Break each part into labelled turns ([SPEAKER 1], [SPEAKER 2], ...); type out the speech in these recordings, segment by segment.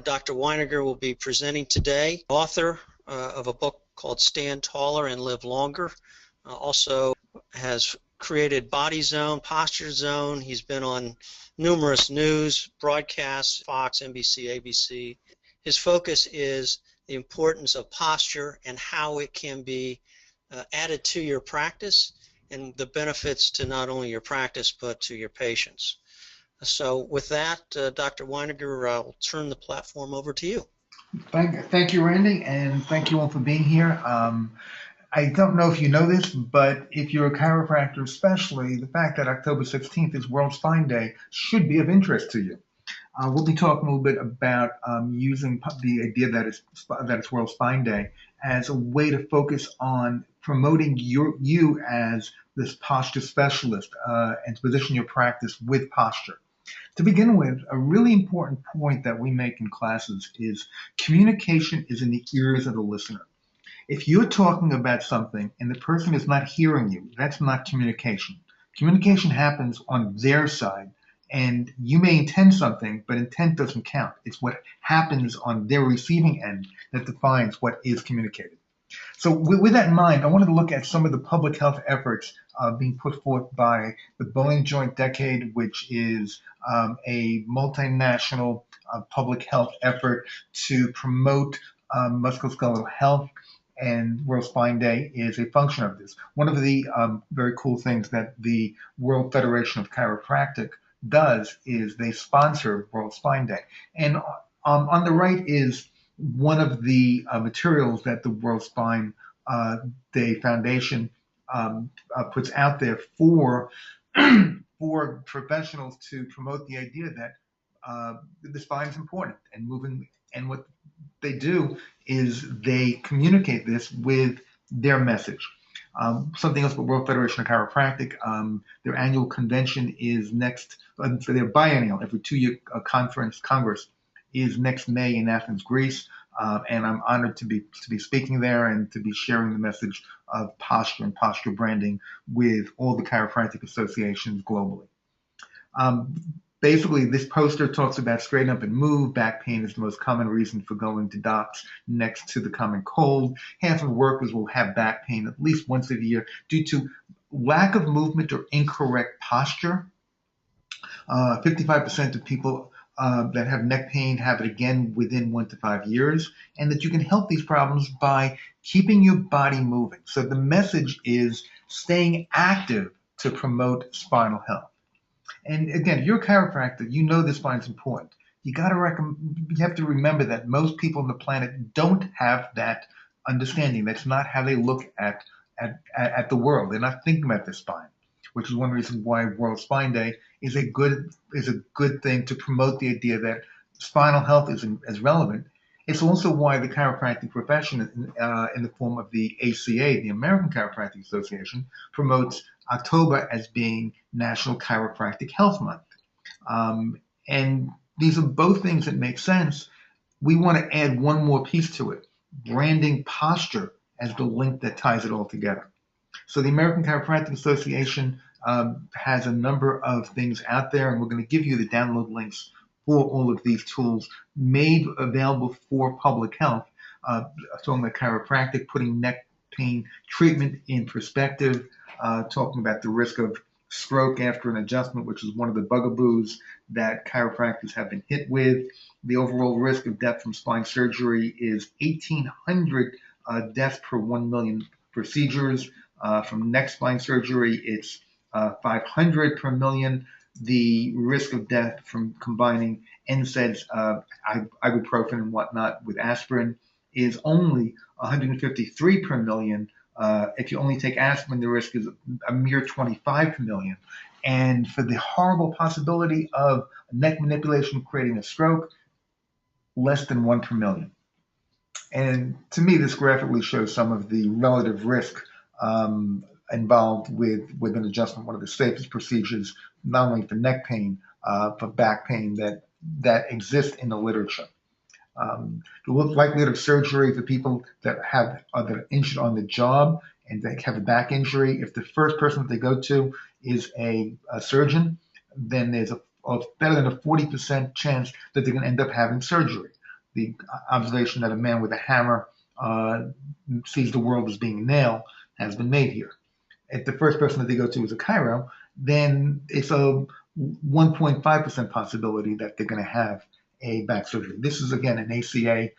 [SPEAKER 1] Dr. Weiniger will be presenting today, author of a book called Stand Taller and Live Longer. Also has created Body Zone, Posture Zone. He's been on numerous news broadcasts, Fox, NBC, ABC. His focus is the importance of posture and how it can be added to your practice and the benefits to not only your practice but to your patients. So with that, Dr. Weiniger, I'll turn the platform over to you.
[SPEAKER 2] Thank you, Randy, and thank you all for being here. I don't know if you know this, but if you're a chiropractor especially, the fact that October 16th is World Spine Day should be of interest to you. We'll be talking a little bit about using the idea that it's World Spine Day as a way to focus on promoting you as this posture specialist and to position your practice with posture. To begin with, a really important point that we make in classes is communication is in the ears of the listener. If you're talking about something and the person is not hearing you, that's not communication. Communication happens on their side, and you may intend something, but intent doesn't count. It's what happens on their receiving end that defines what is communicated. So with that in mind, I wanted to look at some of the public health efforts being put forth by the Bone Joint Decade, which is a multinational public health effort to promote musculoskeletal health, and World Spine Day is a function of this. One of the very cool things that the World Federation of Chiropractic does is they sponsor World Spine Day. And on the right is one of the materials that the World Spine Day Foundation puts out there for for professionals to promote the idea that the spine is important and moving. And what they do is they communicate this with their message. Something else about World Federation of Chiropractic, their annual convention is next, for their biennial, every 2-year congress is next May in Athens, Greece, and I'm honored to be speaking there and to be sharing the message of posture and posture branding with all the chiropractic associations globally. Basically, this poster talks about straighten up and move. Back pain is the most common reason for going to docs next to the common cold. Half of workers will have back pain at least once a year due to lack of movement or incorrect posture. 55% of people that have neck pain have it again within 1 to 5 years, and that you can help these problems by keeping your body moving. So the message is staying active to promote spinal health. And again, if you're a chiropractor, you know the spine is important. You have to remember that most people on the planet don't have that understanding. That's not how they look at the world. They're not thinking about their spine, which is one reason why World Spine Day is a good thing to promote the idea that spinal health is relevant. It's also why the chiropractic profession, in the form of the ACA, the American Chiropractic Association, promotes October as being National Chiropractic Health Month. And these are both things that make sense. We want to add one more piece to it, branding posture as the link that ties it all together. So the American Chiropractic Association has a number of things out there, and we're going to give you the download links for all of these tools made available for public health. Talking about chiropractic, putting neck pain treatment in perspective, talking about the risk of stroke after an adjustment, which is one of the bugaboos that chiropractors have been hit with. The overall risk of death from spine surgery is 1,800 deaths per 1 million procedures. From neck spine surgery, it's 500 per million. The risk of death from combining NSAIDs, ibuprofen and whatnot with aspirin is only 153 per million. If you only take aspirin, the risk is a mere 25 per million. And for the horrible possibility of neck manipulation creating a stroke, less than 1 per million. And to me, this graphically shows some of the relative risk involved with an adjustment, one of the safest procedures, not only for neck pain, but back pain that exists in the literature. The likelihood of surgery for people that are injured on the job and they have a back injury, if the first person that they go to is a surgeon, then there's a better than a 40% chance that they're going to end up having surgery. The observation that a man with a hammer sees the world as being a nail has been made here. If the first person that they go to is a chiro, then it's a 1.5% possibility that they're going to have a back surgery. This is, again, an ACA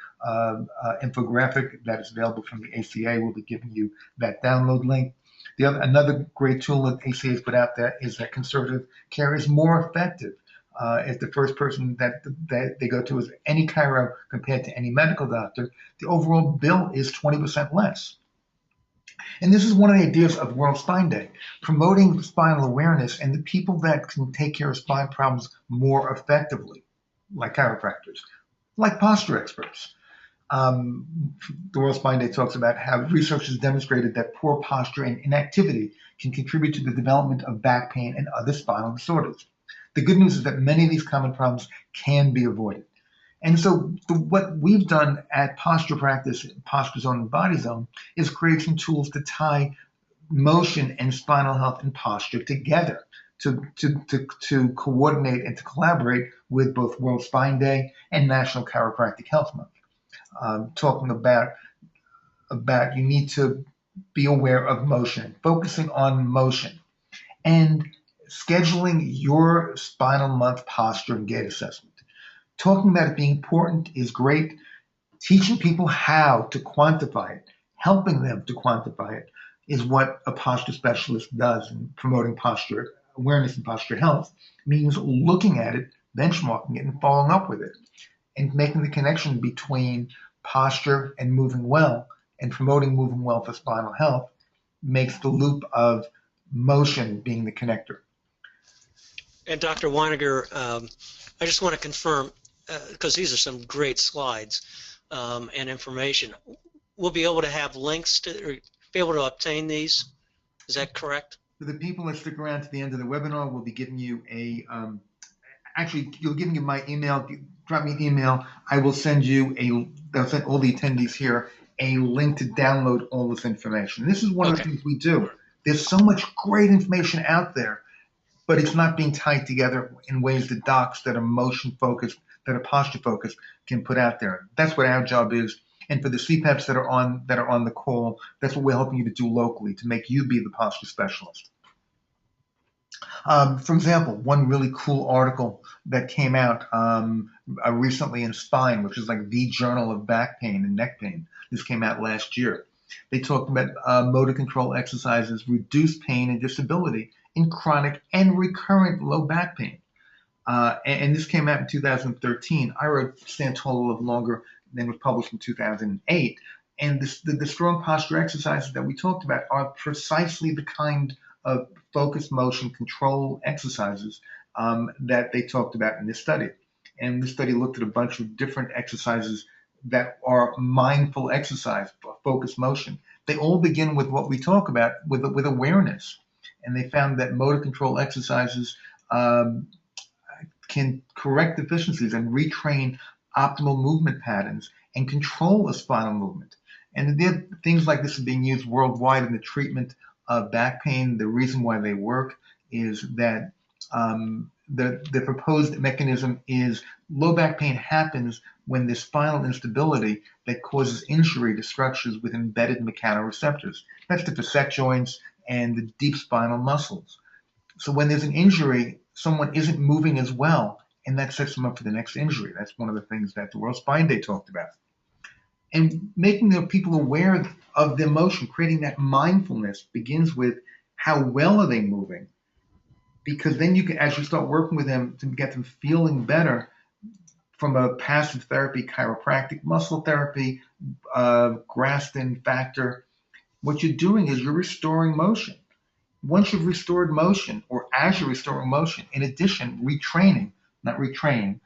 [SPEAKER 2] infographic that is available from the ACA. We'll be giving you that download link. Another great tool that ACA has put out there is that conservative care is more effective. If the first person that they go to is any chiro compared to any medical doctor, the overall bill is 20% less. And this is one of the ideas of World Spine Day, promoting spinal awareness and the people that can take care of spine problems more effectively, like chiropractors, like posture experts. The World Spine Day talks about how research has demonstrated that poor posture and inactivity can contribute to the development of back pain and other spinal disorders. The good news is that many of these common problems can be avoided. And so what we've done at Posture Practice, Posture Zone and Body Zone, is create some tools to tie motion and spinal health and posture together to coordinate and to collaborate with both World Spine Day and National Chiropractic Health Month. Talking about you need to be aware of motion, focusing on motion, and scheduling your spinal month posture and gait assessment. Talking about it being important is great. Teaching people how to quantify it, helping them to quantify it, is what a posture specialist does in promoting posture awareness and posture health. Means looking at it, benchmarking it, and following up with it, and making the connection between posture and moving well, and promoting moving well for spinal health makes the loop of motion being the connector.
[SPEAKER 1] And Dr. Weiniger, I just want to confirm, because these are some great slides and information. We'll be able to have links to, or be able to obtain these. Is that correct?
[SPEAKER 2] For the people that stick around to the end of the webinar, we'll be giving you you'll give me my email. Drop me an email. I will send you I'll send all the attendees here a link to download all this information. This is one of the things we do. There's so much great information out there, but it's not being tied together in ways that docs that are motion focused, that are posture focused, can put out there. That's what our job is. And for the CPAPs that are on the call, that's what we're helping you to do locally, to make you be the posture specialist. For example, one really cool article that came out recently in Spine, which is like the journal of back pain and neck pain. This came out last year. They talked about motor control exercises reduce pain and disability in chronic and recurrent low back pain. And this came out in 2013. I wrote Stand Taller, Live Longer, then was published in 2008. And the strong posture exercises that we talked about are precisely the kind of focused motion control exercises that they talked about in this study. And this study looked at a bunch of different exercises that are mindful exercise, focused motion. They all begin with what we talk about, with awareness. And they found that motor control exercises can correct deficiencies and retrain optimal movement patterns and control a spinal movement. And things like this are being used worldwide in the treatment of back pain. The reason why they work is that the proposed mechanism is low back pain happens when there's spinal instability that causes injury to structures with embedded mechanoreceptors. That's the facet joints and the deep spinal muscles. So when there's an injury, someone isn't moving as well, and that sets them up for the next injury. That's one of the things that the World Spine Day talked about. And making the people aware of their motion, creating that mindfulness, begins with how well are they moving? Because then you can, as you start working with them to get them feeling better, from a passive therapy, chiropractic, muscle therapy, Graston factor, what you're doing is you're restoring motion. Once you've restored motion, or as you're restoring motion, in addition, retraining, not retraining,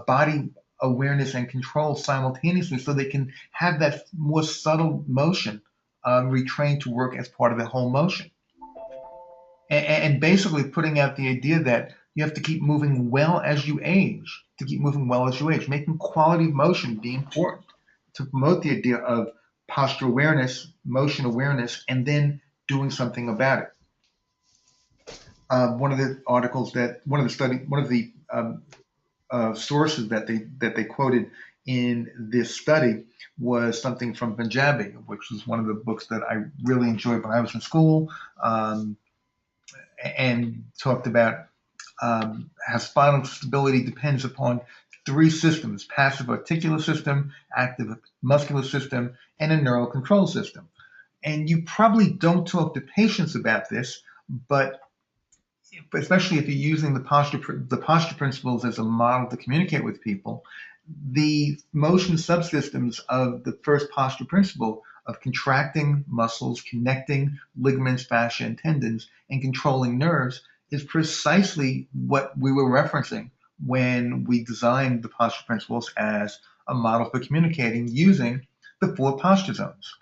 [SPEAKER 2] body awareness and control simultaneously, so they can have that more subtle motion retrained to work as part of the whole motion. And basically putting out the idea that you have to keep moving well as you age, making quality of motion be important, to promote the idea of posture awareness, motion awareness, and then doing something about it. One of the um, sources that they quoted in this study was something from Punjabi, which was one of the books that I really enjoyed when I was in school, and talked about how spinal stability depends upon three systems: passive articular system, active muscular system, and a neural control system. And you probably don't talk to patients about this, but especially if you're using the posture principles as a model to communicate with people, the motion subsystems of the first posture principle of contracting muscles, connecting ligaments, fascia, and tendons, and controlling nerves is precisely what we were referencing when we designed the posture principles as a model for communicating using the four posture zones.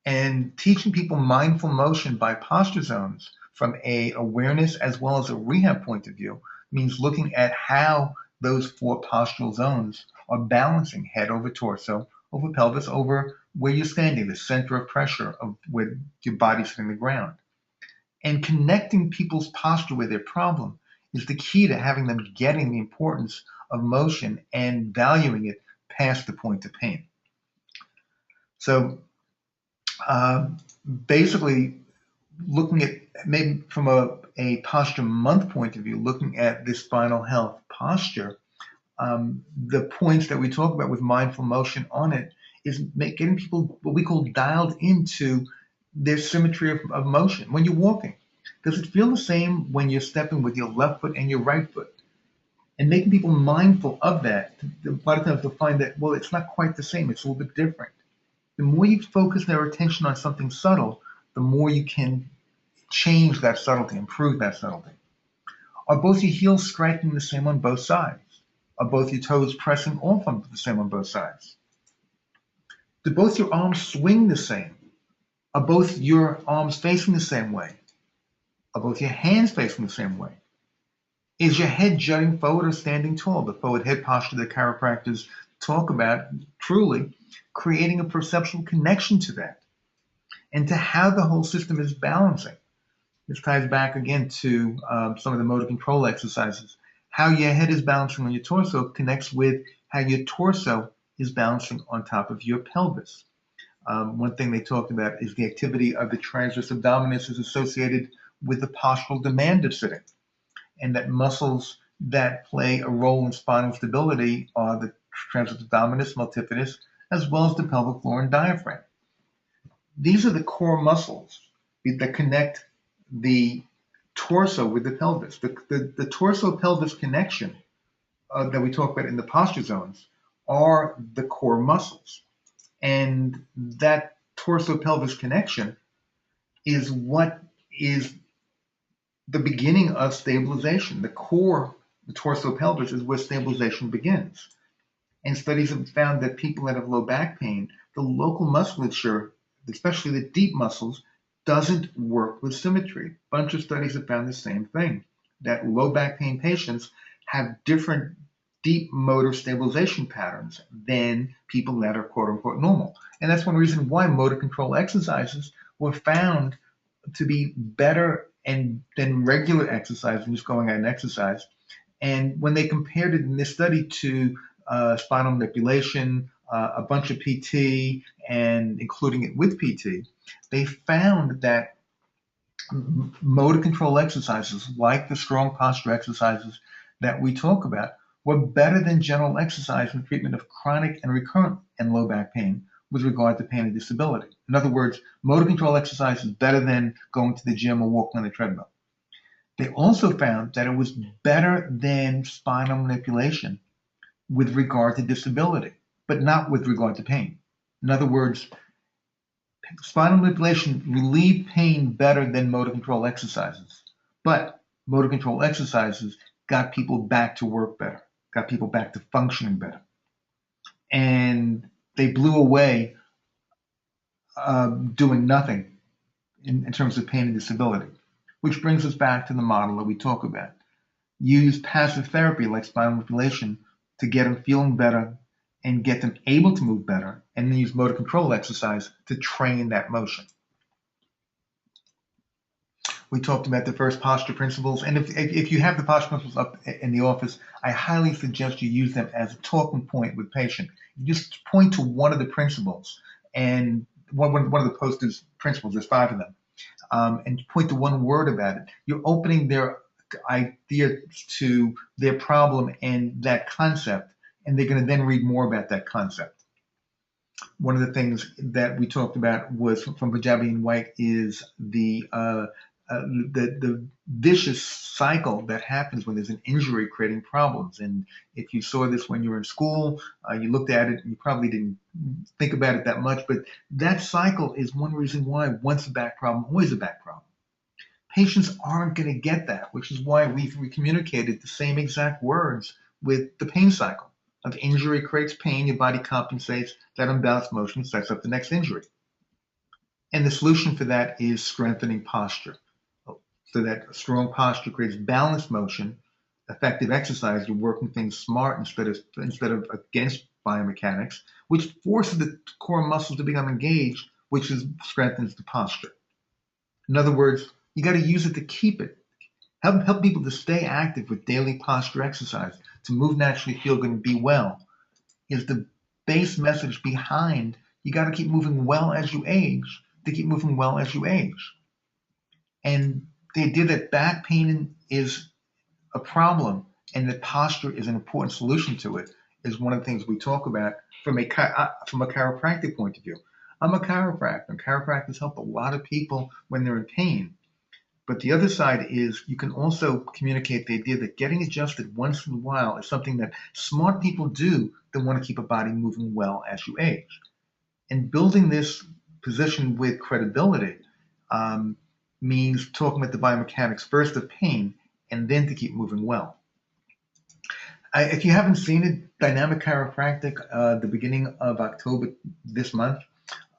[SPEAKER 2] And teaching people mindful motion by posture zones from a awareness as well as a rehab point of view means looking at how those four postural zones are balancing head over torso, over pelvis, over where you're standing, the center of pressure of where your body's hitting the ground. And connecting people's posture with their problem is the key to having them getting the importance of motion and valuing it past the point of pain. So basically, looking at maybe from a posture month point of view, looking at this spinal health posture, the points that we talk about with mindful motion on it is getting people what we call dialed into their symmetry of motion. When you're walking, does it feel the same when you're stepping with your left foot and your right foot? And making people mindful of that. A lot of times they'll find that, well, it's not quite the same. It's a little bit different. The more you focus their attention on something subtle, the more you can change that subtlety, improve that subtlety. Are both your heels striking the same on both sides? Are both your toes pressing off on the same on both sides? Do both your arms swing the same? Are both your arms facing the same way? Are both your hands facing the same way? Is your head jutting forward or standing tall? The forward head posture that chiropractors talk about, truly creating a perceptual connection to that and to how the whole system is balancing. This ties back again to some of the motor control exercises. How your head is balancing on your torso connects with how your torso is balancing on top of your pelvis. One thing they talked about is the activity of the transverse abdominis is associated with the postural demand of sitting, and that muscles that play a role in spinal stability are the transverse abdominis, multifidus, as well as the pelvic floor and diaphragm. These are the core muscles that connect the torso with the pelvis. The torso-pelvis connection that we talk about in the posture zones are the core muscles. And that torso-pelvis connection is what is the beginning of stabilization. The core, the torso-pelvis, is where stabilization begins. And studies have found that people that have low back pain, the local musculature, especially the deep muscles, doesn't work with symmetry. A bunch of studies have found the same thing, that low back pain patients have different deep motor stabilization patterns than people that are quote unquote normal. And that's one reason why motor control exercises were found to be better than regular exercise, and just going out and exercise. And when they compared it in this study to spinal manipulation, a bunch of PT, and including it with PT, they found that motor control exercises, like the strong posture exercises that we talk about, were better than general exercise in treatment of chronic and recurrent and low back pain with regard to pain and disability. In other words, motor control exercise is better than going to the gym or walking on a treadmill. They also found that it was better than spinal manipulation with regard to disability, but not with regard to pain. In other words, spinal manipulation relieved pain better than motor control exercises, but motor control exercises got people back to work better, got people back to functioning better. And they blew away doing nothing in terms of pain and disability, which brings us back to the model that we talk about. Use passive therapy like spinal manipulation to get them feeling better and get them able to move better, and then use motor control exercise to train that motion. We talked about the first posture principles, and if you have the posture principles up in the office, I highly suggest you use them as a talking point with patient. You just point to one of the principles, and one of the posters principles. There's 5 of them, and you point to one word about it. You're opening their idea to their problem and that concept, and they're going to then read more about that concept. One of the things that we talked about was from Punjabi and White is the vicious cycle that happens when there's an injury creating problems. And if you saw this when you were in school, you looked at it and you probably didn't think about it that much, but that cycle is one reason why once a back problem, always a back problem. Patients aren't going to get that, which is why we communicated the same exact words with the pain cycle. Of injury creates pain, your body compensates, that unbalanced motion sets up the next injury. And the solution for that is strengthening posture. So that strong posture creates balanced motion, effective exercise, you're working things smart instead of against biomechanics, which forces the core muscles to become engaged, which strengthens the posture. In other words, you got to use it to keep it. Help people to stay active with daily posture exercise, to move naturally, feel good, and be well, is the base message behind you got to keep moving well as you age, to keep moving well as you age. And the idea that back pain is a problem and that posture is an important solution to it is one of the things we talk about from a chiropractic point of view. I'm a chiropractor, and chiropractors help a lot of people when they're in pain. But the other side is you can also communicate the idea that getting adjusted once in a while is something that smart people do that want to keep a body moving well as you age. And building this position with credibility means talking about the biomechanics first of pain and then to keep moving well. If you haven't seen it, Dynamic Chiropractic, the beginning of October this month,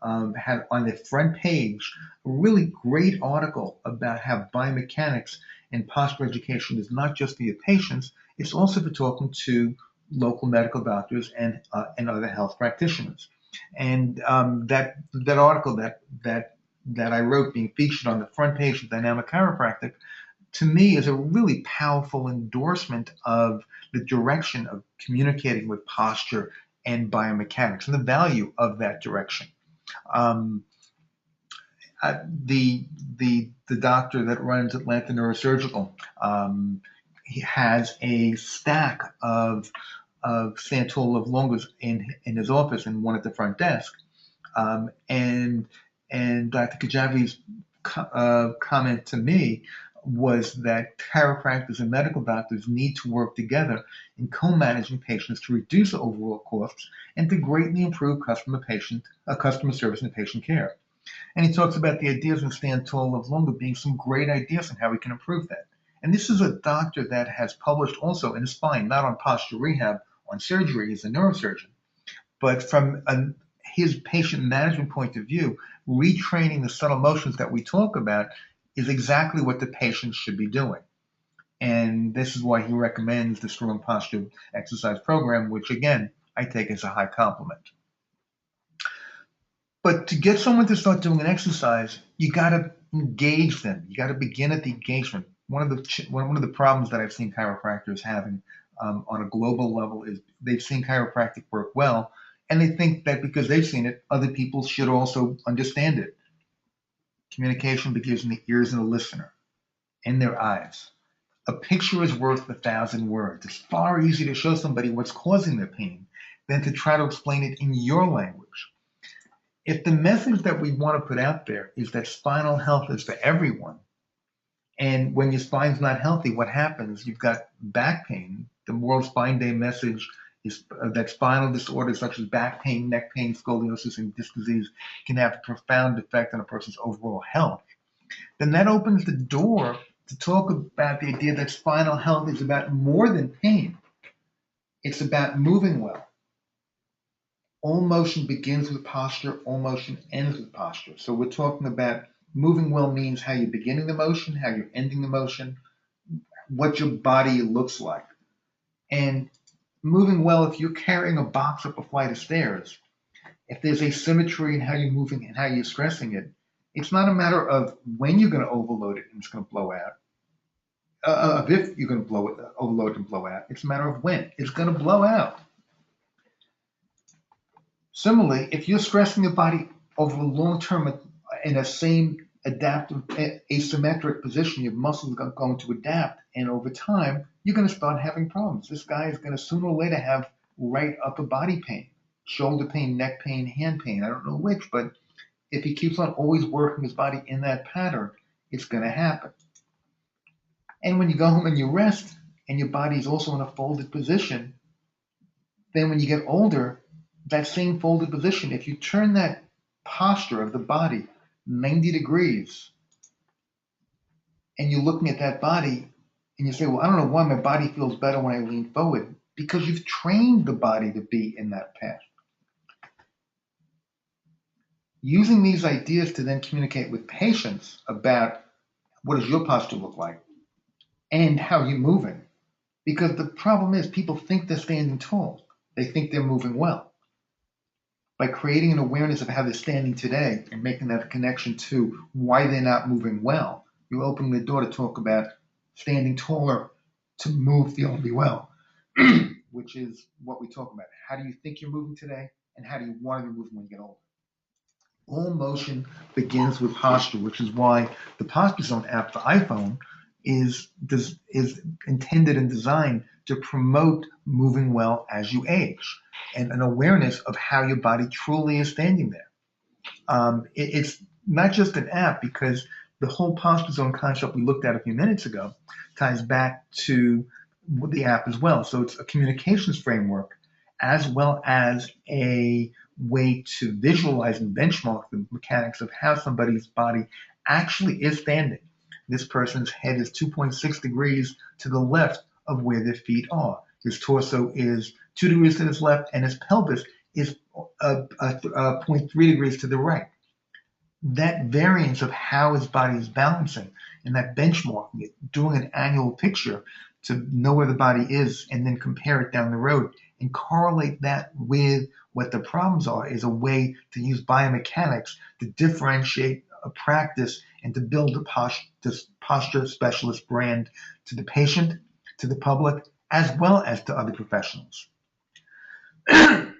[SPEAKER 2] had on the front page a really great article about how biomechanics and posture education is not just for your patients, it's also for talking to local medical doctors and other health practitioners. And that article that I wrote being featured on the front page of Dynamic Chiropractic, to me is a really powerful endorsement of the direction of communicating with posture and biomechanics and the value of that direction. The doctor that runs Atlanta Neurosurgical, he has a stack of Santola of Longas in his office and one at the front desk. And Dr. Kajavi's comment to me was that chiropractors and medical doctors need to work together in co-managing patients to reduce overall costs and to greatly improve customer service and patient care. And he talks about the ideas in Stand Tall, Live Longer being some great ideas on how we can improve that. And this is a doctor that has published also in spine, not on posture rehab, on surgery. He's a neurosurgeon. But from his patient management point of view, retraining the subtle motions that we talk about is exactly what the patient should be doing. And this is why he recommends the strong posture exercise program, which again, I take as a high compliment. But to get someone to start doing an exercise, you got to engage them. You got to begin at the engagement. One of the problems that I've seen chiropractors having on a global level is they've seen chiropractic work well, and they think that because they've seen it, other people should also understand it. Communication begins in the ears of the listener, in their eyes. A picture is worth 1,000 words. It's far easier to show somebody what's causing their pain than to try to explain it in your language. If the message that we want to put out there is that spinal health is for everyone, and when your spine's not healthy, what happens? You've got back pain. The World Spine Day message is that spinal disorders such as back pain, neck pain, scoliosis, and disc disease can have a profound effect on a person's overall health. Then that opens the door to talk about the idea that spinal health is about more than pain. It's about moving well. All motion begins with posture, all motion ends with posture. So we're talking about moving well means how you're beginning the motion, how you're ending the motion, what your body looks like. And moving well, if you're carrying a box up a flight of stairs, if there's asymmetry in how you're moving and how you're stressing it, It's not a matter of when you're going to overload it and it's going to blow out, of if you're going to overload and blow out. It's a matter of when it's going to blow out. Similarly, if you're stressing your body over a long term in a same adaptive asymmetric position, your muscles are going to adapt, and over time, you're going to start having problems. This guy is going to sooner or later have right upper body pain, shoulder pain, neck pain, hand pain. I don't know which, but if he keeps on always working his body in that pattern, it's going to happen. And when you go home and you rest, and your body is also in a folded position, then when you get older, that same folded position, if you turn that posture of the body 90 degrees and you're looking at that body and you say, well, I don't know why my body feels better when I lean forward, because you've trained the body to be in that path. Using these ideas to then communicate with patients about what does your posture look like and how you're moving. Because the problem is people think they're standing tall. They think they're moving well. By creating an awareness of how they're standing today and making that connection to why they're not moving well, you're opening the door to talk about standing taller to move feelingly well, which is what we talk about. How do you think you're moving today, and how do you want to be moving when you get older? All motion begins with posture, which is why the Posture Zone app for iPhone is intended and designed to promote moving well as you age and an awareness of how your body truly is standing there. It's not just an app, because the whole Posture Zone concept we looked at a few minutes ago ties back to the app as well. So it's a communications framework as well as a way to visualize and benchmark the mechanics of how somebody's body actually is standing. This person's head is 2.6 degrees to the left of where their feet are. His torso is 2 degrees to his left, and his pelvis is 0.3 degrees to the right. That variance of how his body is balancing and that benchmarking it, doing an annual picture to know where the body is and then compare it down the road and correlate that with what the problems are, is a way to use biomechanics to differentiate a practice and to build a posture specialist brand to the patient, to the public, as well as to other professionals. The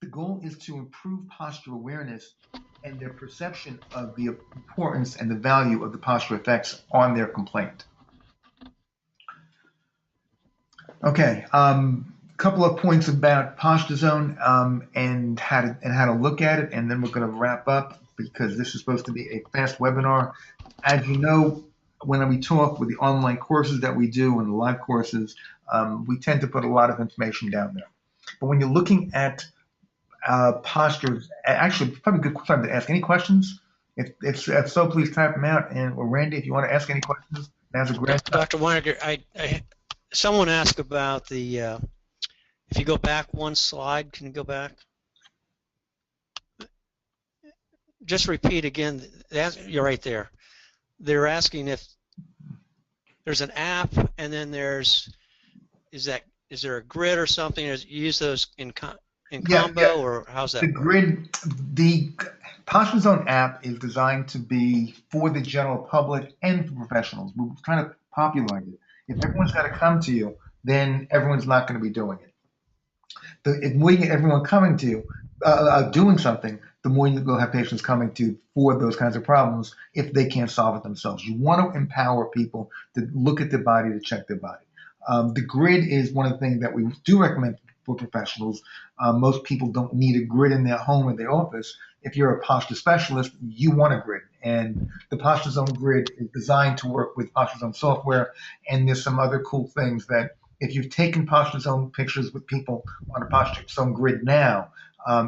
[SPEAKER 2] goal is to improve posture awareness and their perception of the importance and the value of the posture effects on their complaint. Okay, couple of points about Posture Zone and how to look at it, and then we're going to wrap up because this is supposed to be a fast webinar. As you know, when we talk with the online courses that we do and the live courses, we tend to put a lot of information down there. But when you're looking at postures, actually, it's probably a good time to ask any questions. If so, please type them out. And or Randy, if you want to ask any questions, now's a great time.
[SPEAKER 1] Dr. Weiniger, someone asked about the. If you go back one slide, can you go back? Just repeat again. You're right there. They're asking if there's an app, and then is there a grid or something? Or you use those in combo, or how's that?
[SPEAKER 2] The grid, the Posture Zone app is designed to be for the general public and for professionals. We're trying to popularize it. If everyone's got to come to you, then everyone's not going to be doing it. If we get everyone coming to you, doing something, the more you will have patients coming to you for those kinds of problems if they can't solve it themselves. You want to empower people to look at their body, to check their body. The grid is one of the things that we do recommend for professionals. Most people don't need a grid in their home or their office. If you're a posture specialist, you want a grid. And the Posture Zone grid is designed to work with Posture Zone software. And there's some other cool things that if you've taken Posture Zone pictures with people on a Posture Zone grid now,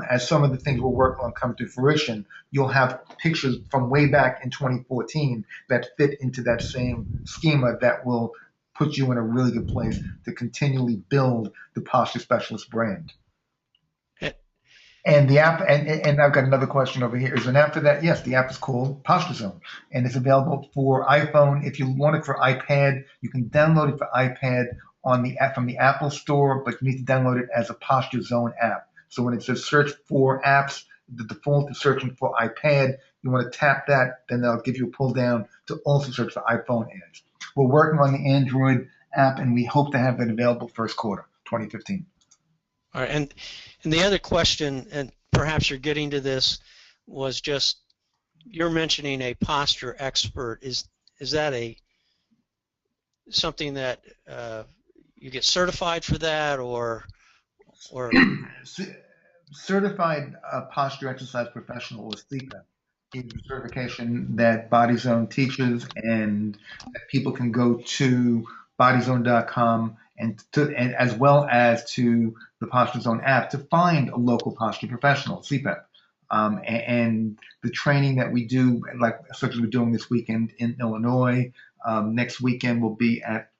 [SPEAKER 2] as some of the things we're working on come to fruition, you'll have pictures from way back in 2014 that fit into that same schema that will put you in a really good place to continually build the posture specialist brand. And the app, and I've got another question over here. Is an app for that? Yes, the app is called Posture Zone, and it's available for iPhone. If you want it for iPad, you can download it for iPad on the app from the Apple Store, but you need to download it as a Posture Zone app. So when it says search for apps, the default is searching for iPad. You want to tap that, then they'll give you a pull down to also search for iPhone ads. We're working on the Android app, and we hope to have that available first quarter 2015.
[SPEAKER 1] All right, and the other question, and perhaps you're getting to this, was just you're mentioning a posture expert. Is that something that you get certified for that, or
[SPEAKER 2] Certified posture exercise professional, or CPAP, is a certification that BodyZone teaches, and that people can go to bodyzone.com and as well as to the Posture Zone app to find a local posture professional, CPAP. And the training that we do, like such as we're doing this weekend in Illinois, next weekend we'll be at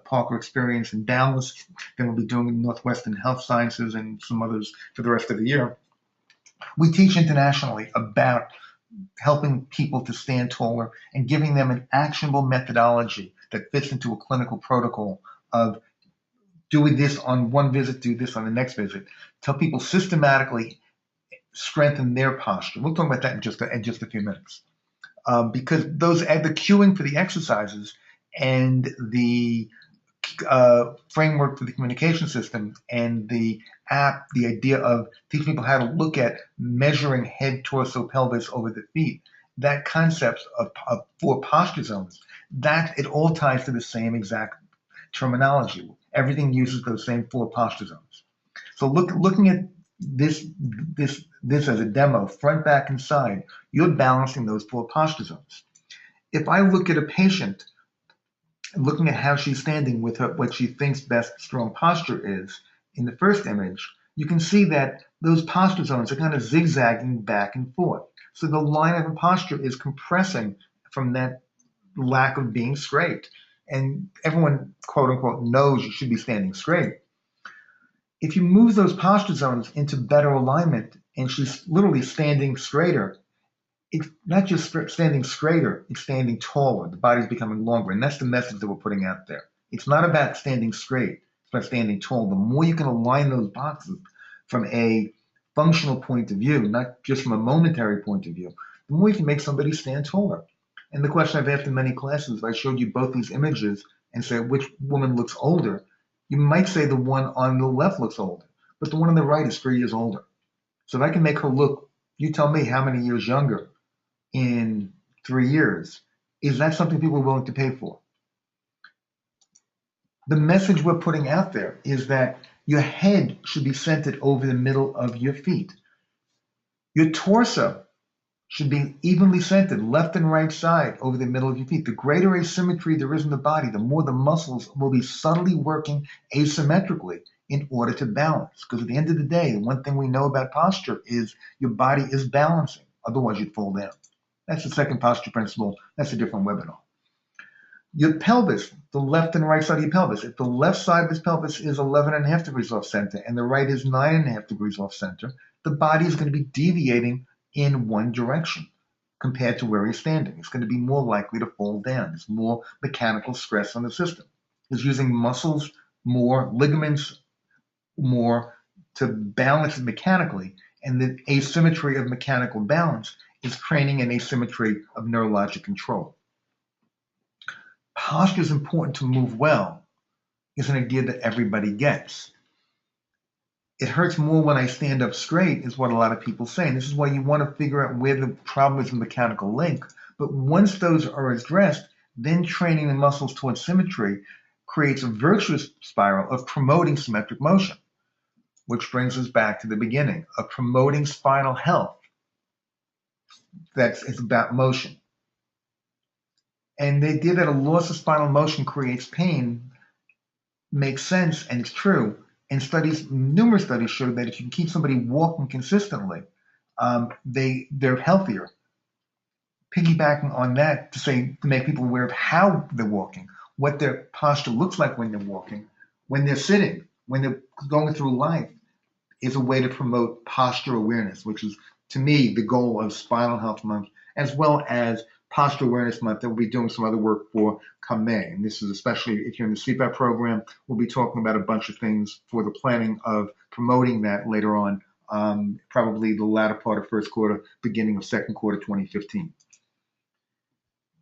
[SPEAKER 2] Parker Experience in Dallas. Then we'll be doing Northwestern Health Sciences and some others for the rest of the year. We teach internationally about helping people to stand taller and giving them an actionable methodology that fits into a clinical protocol of doing this on one visit, do this on the next visit. Tell people systematically strengthen their posture. We'll talk about that in just a few minutes. Because the cueing for the exercises and the framework for the communication system and the app, the idea of teaching people how to look at measuring head, torso, pelvis over the feet, that concept of 4 posture zones, that it all ties to the same exact terminology. Everything uses those same 4 posture zones. So looking at this as a demo, front, back, and side, you're balancing those 4 posture zones. If I look at a patient, looking at how she's standing with what she thinks best strong posture is, in the first image, you can see that those posture zones are kind of zigzagging back and forth. So the line of a posture is compressing from that lack of being straight. And everyone, quote unquote, knows you should be standing straight. If you move those posture zones into better alignment and she's literally standing straighter, it's not just standing straighter, it's standing taller. The body's becoming longer. And that's the message that we're putting out there. It's not about standing straight, it's about standing tall. The more you can align those boxes from a functional point of view, not just from a momentary point of view, the more you can make somebody stand taller. And the question I've asked in many classes, if I showed you both these images and said which woman looks older, you might say the one on the left looks older, but the one on the right is 3 years older. So if I can make her look, you tell me how many years younger in 3 years. Is that something people are willing to pay for? The message we're putting out there is that your head should be centered over the middle of your feet. Your torso should be evenly centered, left and right side over the middle of your feet. The greater asymmetry there is in the body, the more the muscles will be subtly working asymmetrically in order to balance. Because at the end of the day, the one thing we know about posture is your body is balancing. Otherwise, you'd fall down. That's the second posture principle. That's a different webinar. Your pelvis, the left and right side of your pelvis. If the left side of this pelvis is 11.5 degrees off center and the right is 9.5 degrees off center, the body is going to be deviating in one direction compared to where he's standing. It's going to be more likely to fall down. There's more mechanical stress on the system. It's using muscles more, ligaments more to balance it mechanically, and the asymmetry of mechanical balance is training an asymmetry of neurologic control. Posture is important to move well is an idea that everybody gets. It hurts more when I stand up straight is what a lot of people say. And this is why you want to figure out where the problem is in the mechanical link. But once those are addressed, then training the muscles towards symmetry creates a virtuous spiral of promoting symmetric motion, which brings us back to the beginning of promoting spinal health. It's about motion. And the idea that a loss of spinal motion creates pain makes sense, and it's true. And numerous studies show that if you can keep somebody walking consistently, they're healthier. Piggybacking on that to make people aware of how they're walking, what their posture looks like when they're walking, when they're sitting, when they're going through life, is a way to promote posture awareness, which is, to me, the goal of Spinal Health Month, as well as Posture Awareness Month that we'll be doing some other work for come May. And this is especially if you're in the CPAP program, we'll be talking about a bunch of things for the planning of promoting that later on probably the latter part of first quarter, beginning of second quarter 2015.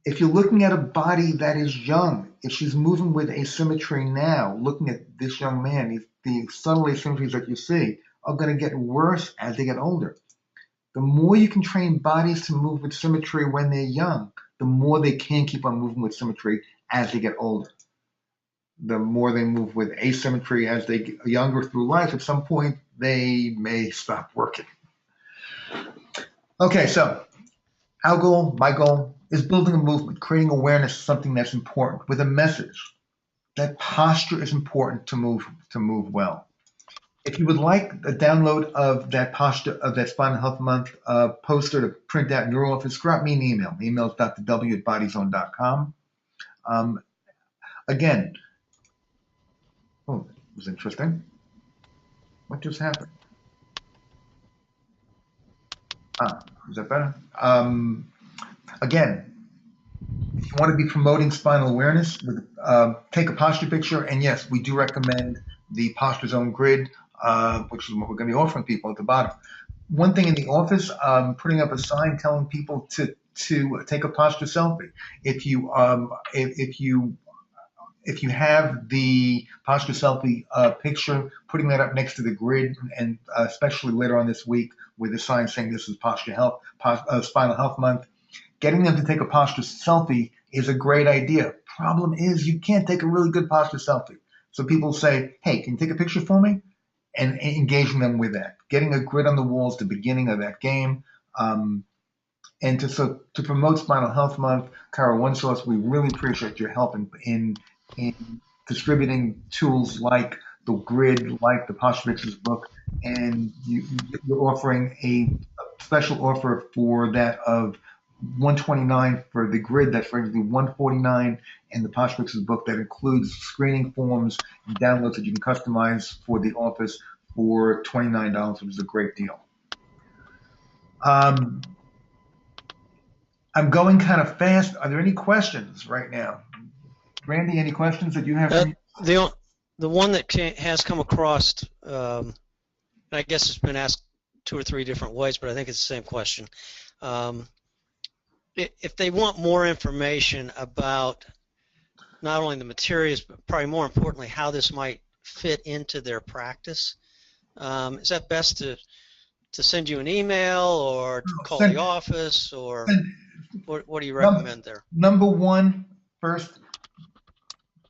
[SPEAKER 2] If you're looking at a body that is young, if she's moving with asymmetry now, looking at this young man, the subtle asymmetries that you see are going to get worse as they get older. The more you can train bodies to move with symmetry when they're young, the more they can keep on moving with symmetry as they get older. The more they move with asymmetry as they get younger through life, at some point they may stop working. Okay, so our goal, my goal, is building a movement, creating awareness of something that's important with a message that posture is important to move well. If you would like a download of that posture of that Spinal Health Month poster to print out in your office, drop me an email. The email is drw@bodyzone.com. Again, oh, that was interesting. What just happened? Is that better? Again, if you want to be promoting spinal awareness, take a posture picture. And yes, we do recommend the Posture Zone grid, which is what we're going to be offering people at the bottom. One thing in the office, putting up a sign telling people to take a posture selfie. If you have the posture selfie picture, putting that up next to the grid, and especially later on this week with a sign saying this is Spinal Health Month, getting them to take a posture selfie is a great idea. Problem is, you can't take a really good posture selfie. So people say, hey, can you take a picture for me? And engaging them with that. Getting a grid on the wall is the beginning of that game. And to promote Spinal Health Month, Cara OneSource, we really appreciate your help in distributing tools like the grid, like the Posture Pictures book, and you're offering a special offer for that of $129 for the grid. That's frankly $149, and the Posture Pictures book that includes screening forms and downloads that you can customize for the office for $29, which is a great deal. I'm going kind of fast. Are there any questions right now? Randy, any questions that you have for me?
[SPEAKER 1] The one that has come across, I guess it's been asked 2 or 3 different ways, but I think it's the same question. If they want more information about not only the materials, but probably more importantly, how this might fit into their practice, is that best to send you an email or to call the office, or what do you recommend there?
[SPEAKER 2] Number one, first,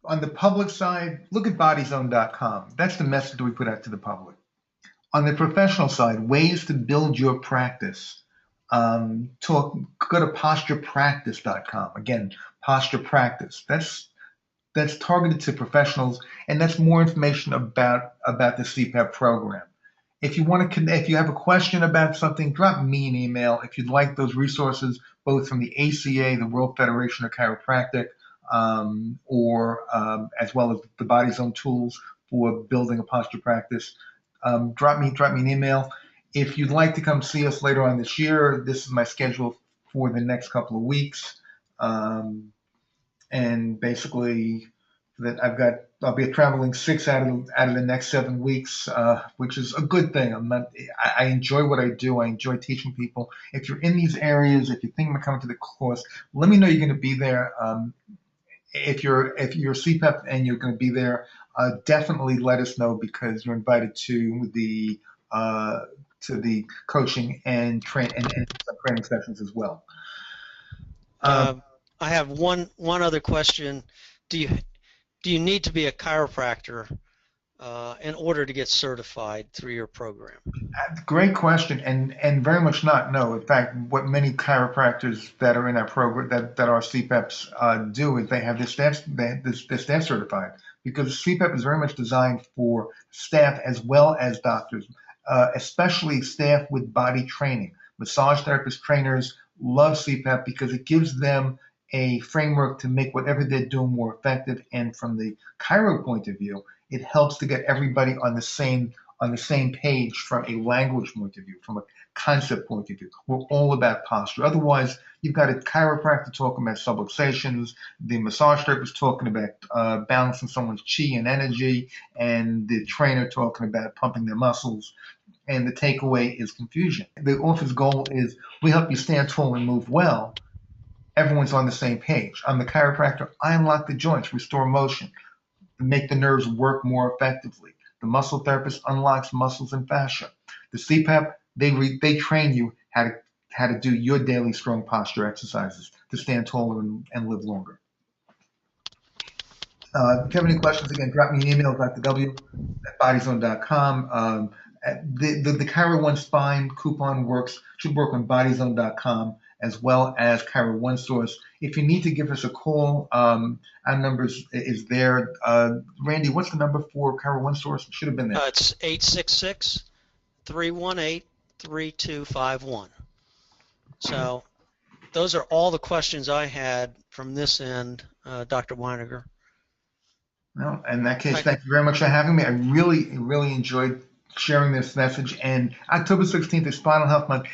[SPEAKER 2] on the public side, look at bodyzone.com. That's the message we put out to the public. On the professional side, ways to build your practice. Go to posturepractice.com. Again, posture practice. That's targeted to professionals, and that's more information about the CPAP program. If you have a question about something, drop me an email. If you'd like those resources, both from the ACA, the World Federation of Chiropractic, or as well as the Body Zone tools for building a posture practice, drop me an email. If you'd like to come see us later on this year, this is my schedule for the next couple of weeks, and basically I'll be traveling 6 out of the next 7 weeks, which is a good thing. I enjoy what I do. I enjoy teaching people. If you're in these areas, if you think I'm coming to the course, let me know you're going to be there. If you're CPAP and you're going to be there, definitely let us know, because you're invited to the coaching and training sessions as well.
[SPEAKER 1] I have one other question. Do you need to be a chiropractor in order to get certified through your program?
[SPEAKER 2] Great question, and very much not. No, in fact, what many chiropractors that are in our program that are CPAPs do is they have their staff certified, because CPAP is very much designed for staff as well as doctors, especially staff with body training. Massage therapists, trainers love CPAP because it gives them a framework to make whatever they're doing more effective. And from the chiro point of view, it helps to get everybody on the same page from a language point of view, from a concept point of view. We're all about posture. Otherwise, you've got a chiropractor talking about subluxations, the massage therapist talking about balancing someone's chi and energy, and the trainer talking about pumping their muscles. and the takeaway is confusion. The author's goal is we help you stand tall and move well. Everyone's on the same page. I'm the chiropractor. I unlock the joints, restore motion, make the nerves work more effectively. The muscle therapist unlocks muscles and fascia. The CPAP, they train you how to do your daily strong posture exercises to stand taller and live longer. If you have any questions, again, drop me an email, drw@bodyzone.com. The Chiro One Spine coupon should work on bodyzone.com as well as Chiro One Source. If you need to give us a call, our number is there. Randy, what's the number for Chiro One Source? It should have been there.
[SPEAKER 1] It's 866-318-3251. So those are all the questions I had from this end, Dr. Weiniger.
[SPEAKER 2] No, in that case, thank you very much for having me. I really enjoyed sharing this message. And October 16th is Spinal Health Month.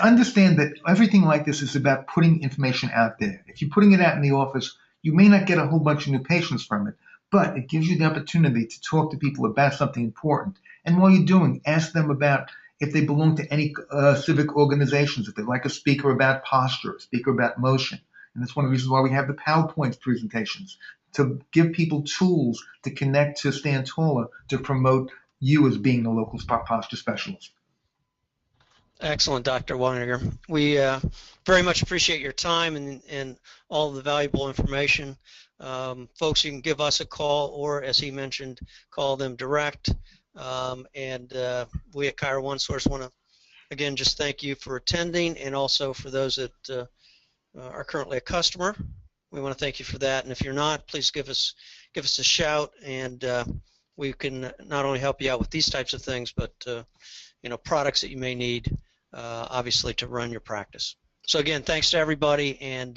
[SPEAKER 2] Understand that everything like this is about putting information out there. If you're putting it out in the office, you may not get a whole bunch of new patients from it, but it gives you the opportunity to talk to people about something important. And while you're doing, ask them about if they belong to any civic organizations, if they like a speaker about posture, a speaker about motion. And that's one of the reasons why we have the PowerPoint presentations, to give people tools to connect to Stand Taller, to promote you as being the local posture specialist.
[SPEAKER 1] Excellent, Dr. Weiniger. We very much appreciate your time and all of the valuable information. Folks, you can give us a call, or as he mentioned, call them direct. And we at Chiro One Source want to, again, just thank you for attending, and also for those that are currently a customer. We want to thank you for that. And if you're not, please give us a shout, and we can not only help you out with these types of things, but products that you may need, obviously, to run your practice. So again, thanks to everybody, and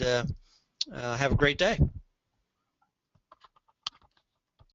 [SPEAKER 1] have a great day.